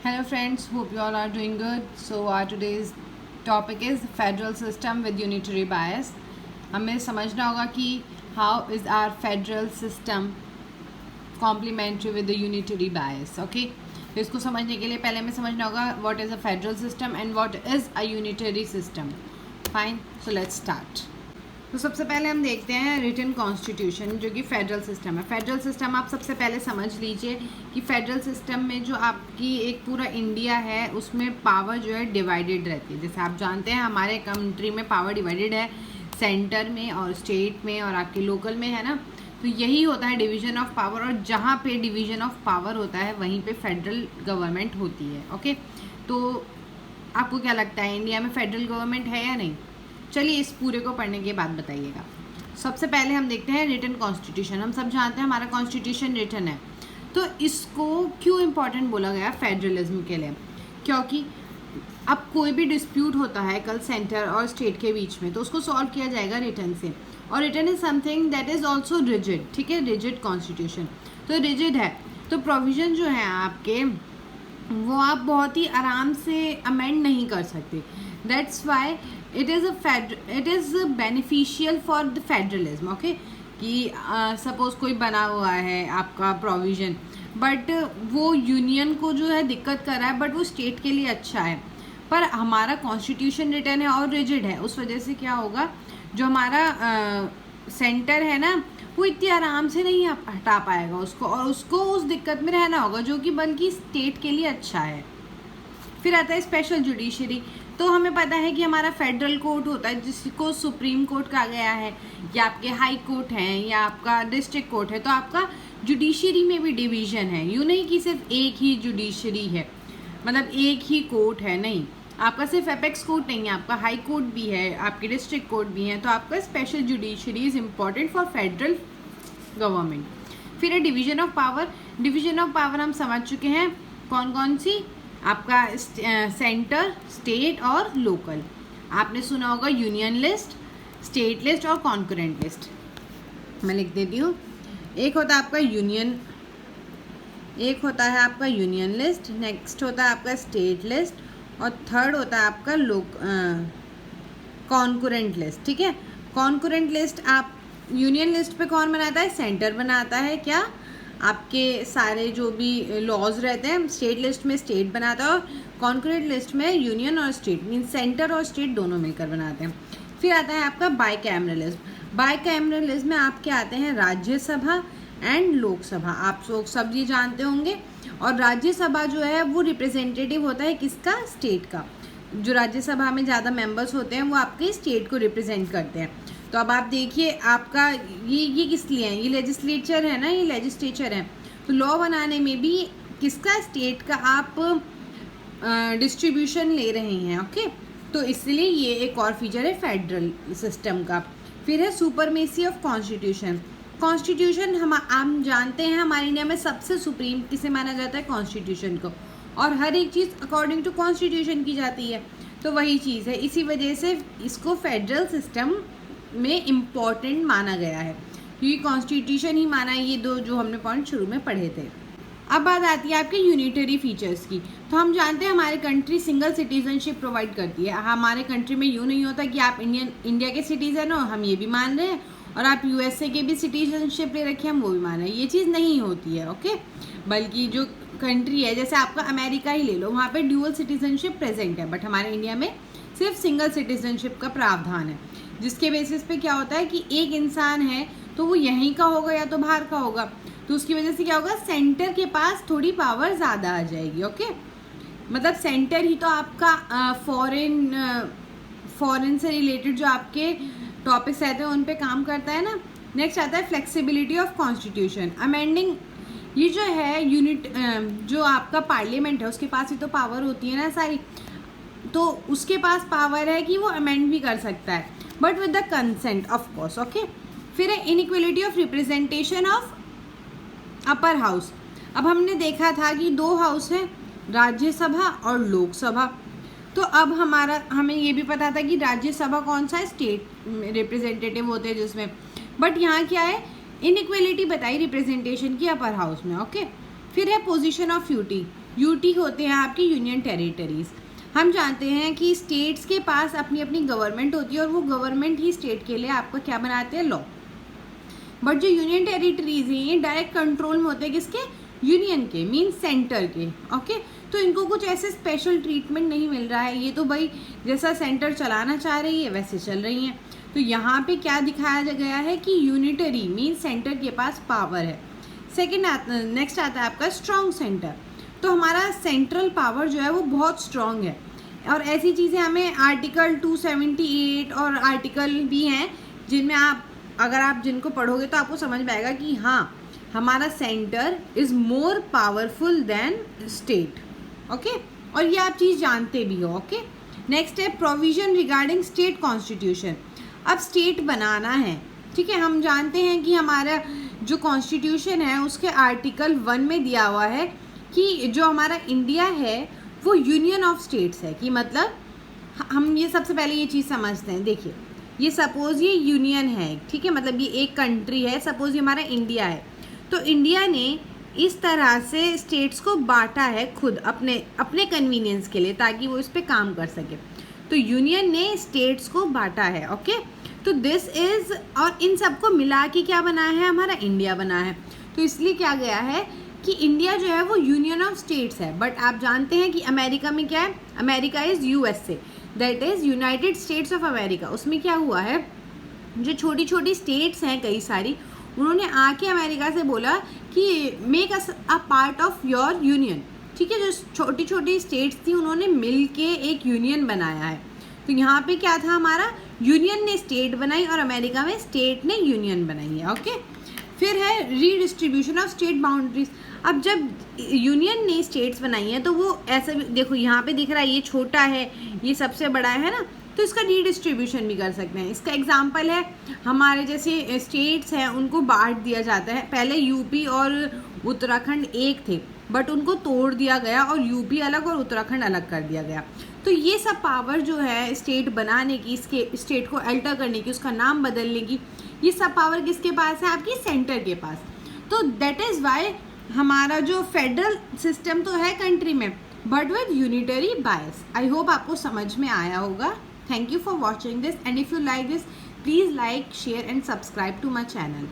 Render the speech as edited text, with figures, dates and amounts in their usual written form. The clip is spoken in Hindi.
Hello friends, hope you all are doing good. So our today's topic is federal system with unitary bias. हमें समझना होगा कि how is our federal system complementary with the unitary bias. Okay, तो इसको समझने के लिए पहले हमें समझना होगा what is a federal system and what is a unitary system. Fine, so let's start. तो सबसे पहले हम देखते हैं रिटन कॉन्स्टिट्यूशन जो कि फेडरल सिस्टम है. फेडरल सिस्टम आप सबसे पहले समझ लीजिए कि फेडरल सिस्टम में जो आपकी एक पूरा इंडिया है उसमें पावर जो है डिवाइडेड रहती है. जैसे आप जानते हैं हमारे कंट्री में पावर डिवाइडेड है सेंटर में और स्टेट में और आपके लोकल में, है ना. तो यही होता है डिवीज़न ऑफ पावर, और जहाँ पे डिवीज़न ऑफ पावर होता है वहीं पे फेडरल गवर्नमेंट होती है. ओके, तो आपको क्या लगता है इंडिया में फेडरल गवर्नमेंट है या नहीं? चलिए इस पूरे को पढ़ने के बाद बताइएगा. सबसे पहले हम देखते हैं रिटन कॉन्स्टिट्यूशन. हम सब जानते हैं हमारा कॉन्स्टिट्यूशन रिटन है. तो इसको क्यों इम्पोर्टेंट बोला गया फेडरलिज्म के लिए? क्योंकि अब कोई भी डिस्प्यूट होता है कल सेंटर और स्टेट के बीच में तो उसको सॉल्व किया जाएगा रिटन से. और written is something that is also rigid. ठीक है, रिजिड कॉन्स्टिट्यूशन तो रिजिड है. तो प्रोविज़न जो है आपके वो आप बहुत ही आराम से अमेंड नहीं कर सकते. That's why it is beneficial for the federalism. Okay, कि सपोज कोई बना हुआ है आपका प्रोविज़न बट वो यूनियन को जो है दिक्कत कर रहा है, बट वो स्टेट के लिए अच्छा है. पर हमारा कॉन्स्टिट्यूशन रिटन है और रिजिड है, उस वजह से क्या होगा, जो हमारा सेंटर है ना वो इतनी आराम से नहीं हटा पाएगा उसको, और उसको उस दिक्कत में रहना होगा जो कि बल्कि स्टेट के लिए अच्छा है. फिर आता है स्पेशल जुडिशरी. तो हमें पता है कि हमारा फेडरल कोर्ट होता है जिसको सुप्रीम कोर्ट कहा गया है, या आपके हाई कोर्ट हैं, या आपका डिस्ट्रिक्ट कोर्ट है. तो आपका जुडिशरी में भी डिवीज़न है. यूँ नहीं कि सिर्फ एक ही जुडिशरी है, मतलब एक ही कोर्ट है, नहीं. आपका सिर्फ एपेक्स कोर्ट नहीं है, आपका हाई कोर्ट भी है, आपके डिस्ट्रिक्ट कोर्ट भी हैं. तो आपका special judiciary is important for federal government. फिर है division of power. Division of power हम समझ चुके हैं कौन कौन सी, आपका सेंटर, स्टेट और लोकल. आपने सुना होगा यूनियन लिस्ट, स्टेट लिस्ट और कॉन्करेंट लिस्ट. मैं लिख देती हूँ. एक होता है आपका यूनियन लिस्ट, नेक्स्ट होता है आपका स्टेट लिस्ट, और थर्ड होता है आपका कॉन्करेंट लिस्ट. ठीक है, कॉन्करेंट लिस्ट आप यूनियन लिस्ट पे कौन बनाता है? सेंटर बनाता है. क्या आपके सारे जो भी लॉज रहते हैं स्टेट लिस्ट में स्टेट बनाता है, और कॉन्करेंट लिस्ट में यूनियन और स्टेट मीन सेंटर और स्टेट दोनों मिलकर बनाते हैं. फिर आता है आपका बाइकैमरलिज्म. बाइकैमरलिज्म में आपके आते हैं राज्यसभा एंड लोकसभा. आप लोग सब ये जानते होंगे. और राज्यसभा जो है वो रिप्रेजेंटेटिव होता है किसका? स्टेट का. जो राज्यसभा में ज़्यादा मेंबर्स होते हैं वो आपके स्टेट को रिप्रेजेंट करते हैं. तो अब आप देखिए आपका ये किस लिए है? ये लेजिस्लेचर है ना, ये लेजिस्लेचर है. तो लॉ बनाने में भी किसका? स्टेट का आप डिस्ट्रीब्यूशन ले रहे हैं. ओके, तो इसलिए ये एक और फीचर है फेडरल सिस्टम का. फिर है सुपरमेसी ऑफ कॉन्स्टिट्यूशन. कॉन्स्टिट्यूशन हम जानते हैं हमारे इंडिया में सबसे सुप्रीम किसे माना जाता है? कॉन्स्टिट्यूशन को. और हर एक चीज़ अकॉर्डिंग टू कॉन्स्टिट्यूशन की जाती है. तो वही चीज़ है, इसी वजह से इसको फेडरल सिस्टम में इम्पॉर्टेंट माना गया है, क्योंकि कॉन्स्टिट्यूशन ही माना है. ये दो जो हमने पॉइंट शुरू में पढ़े थे. अब बात आती है आपके यूनिटरी फीचर्स की. तो हम जानते हैं हमारे कंट्री सिंगल सिटीजनशिप प्रोवाइड करती है. हमारे कंट्री में यूँ नहीं होता कि आप इंडिया के सिटीज़न हो, हम ये भी मान रहे हैं, और आप यूएसए के भी सिटीजनशिप ले रखे हम वो भी मान रहे हैं. ये चीज़ नहीं होती है. ओके, बल्कि जो कंट्री है जैसे आपका अमेरिका ही ले लो, वहाँ पे ड्यूअल सिटीजनशिप प्रेजेंट है, बट हमारे इंडिया में सिर्फ सिंगल सिटीजनशिप का प्रावधान है. जिसके बेसिस पे क्या होता है कि एक इंसान है तो वो यहीं का होगा या तो बाहर का होगा. तो उसकी वजह से क्या होगा, सेंटर के पास थोड़ी पावर ज़्यादा आ जाएगी. ओके, मतलब सेंटर ही तो आपका फॉरेन से रिलेटेड जो आपके टॉपिक्स रहते हैं उन पे काम करता है ना. नेक्स्ट आता है फ्लेक्सिबिलिटी ऑफ कॉन्स्टिट्यूशन. अमेंडिंग, ये जो है जो आपका पार्लियामेंट है उसके पास ही तो पावर होती है ना सारी, तो उसके पास पावर है कि वो अमेंड भी कर सकता है, but with the consent of course. Okay, फिर है inequality of representation of upper house. अब हमने देखा था कि दो हाउस है, राज्यसभा और लोकसभा. तो अब हमें ये भी पता था कि राज्यसभा कौन सा है? स्टेट रिप्रेजेंटेटिव होते हैं जिसमें, बट यहाँ क्या है, इनइक्वलिटी बताई रिप्रेजेंटेशन की अपर हाउस में. ओके, फिर है पोजीशन ऑफ ड्यूटी. यूटी होते हैं आपकी यूनियन टेरिटरीज। हम जानते हैं कि स्टेट्स के पास अपनी अपनी गवर्नमेंट होती है और वो गवर्नमेंट ही स्टेट के लिए आपका क्या बनाते हैं, लॉ। बट जो यूनियन टेरिटरीज हैं ये डायरेक्ट कंट्रोल में होते हैं किसके, यूनियन के, मीन सेंटर के। ओके, तो इनको कुछ ऐसे स्पेशल ट्रीटमेंट नहीं मिल रहा है, ये तो भाई जैसा सेंटर चलाना चाह रही है वैसे चल रही हैं। तो यहाँ पे क्या दिखाया गया है कि यूनिटरी मीन सेंटर के पास पावर है। नेक्स्ट आता है आपका स्ट्रॉन्ग सेंटर। तो हमारा सेंट्रल पावर जो है वो बहुत स्ट्रॉन्ग है, और ऐसी चीज़ें हमें आर्टिकल 278 और आर्टिकल भी हैं जिनमें अगर आप जिनको पढ़ोगे तो आपको समझ में आएगा कि हाँ हमारा centre is more powerful than state. Okay, और ये आप चीज़ जानते भी हो। ओके, नेक्स्ट है प्रोविजन रिगार्डिंग स्टेट कॉन्स्टिट्यूशन। अब स्टेट बनाना है, ठीक है, हम जानते हैं कि हमारा जो कॉन्स्टिट्यूशन है उसके आर्टिकल 1 में दिया हुआ है कि जो हमारा इंडिया है वो यूनियन ऑफ स्टेट्स है। कि मतलब हम ये सबसे पहले ये चीज़ समझते हैं। देखिए, ये सपोज़ ये यूनियन है, ठीक है, मतलब ये एक कंट्री है, सपोज़ ये हमारा इंडिया है। तो इंडिया ने इस तरह से स्टेट्स को बांटा है खुद अपने कन्वीनियंस के लिए, ताकि वो इस पर काम कर सके। तो यूनियन ने स्टेट्स को बांटा है। ओके, तो दिस इज़, और इन सबको मिला के क्या बना है, हमारा इंडिया बना है। तो इसलिए क्या गया है कि इंडिया जो है वो यूनियन ऑफ स्टेट्स है। बट आप जानते हैं कि अमेरिका में क्या है, America is USA, that is United states of America. उसमें क्या हुआ है, जो छोटी छोटी स्टेट्स हैं कई सारी, उन्होंने आके अमेरिका से बोला कि make us a part of your union. ठीक है, जो छोटी छोटी स्टेट्स थी उन्होंने मिल के एक यूनियन बनाया है। तो यहाँ पे क्या था, हमारा यूनियन ने स्टेट बनाई और अमेरिका में स्टेट ने यूनियन बनाई है। ओके, फिर है रीडिस्ट्रीब्यूशन ऑफ स्टेट बाउंड्रीज। अब जब यूनियन ने स्टेट्स बनाई हैं तो वो ऐसे, देखो यहाँ पे दिख रहा है ये छोटा है, ये सबसे बड़ा है ना, तो इसका रीडिस्ट्रीब्यूशन भी कर सकते हैं। इसका एग्जांपल है हमारे जैसे स्टेट्स हैं उनको बांट दिया जाता है। पहले यूपी और उत्तराखंड एक थे, बट उनको तोड़ दिया गया और यूपी अलग और उत्तराखंड अलग कर दिया गया। तो ये सब पावर जो है स्टेट बनाने की, इसके स्टेट को अल्टर करने की, उसका नाम बदलने की, ये सब पावर किसके पास है, आपकी सेंटर के पास। तो दैट इज़ वाई हमारा जो फेडरल सिस्टम तो है कंट्री में, but with unitary bias. I hope आपको समझ में आया होगा। Thank you for watching this, and if you like this, please like, share and subscribe to my channel.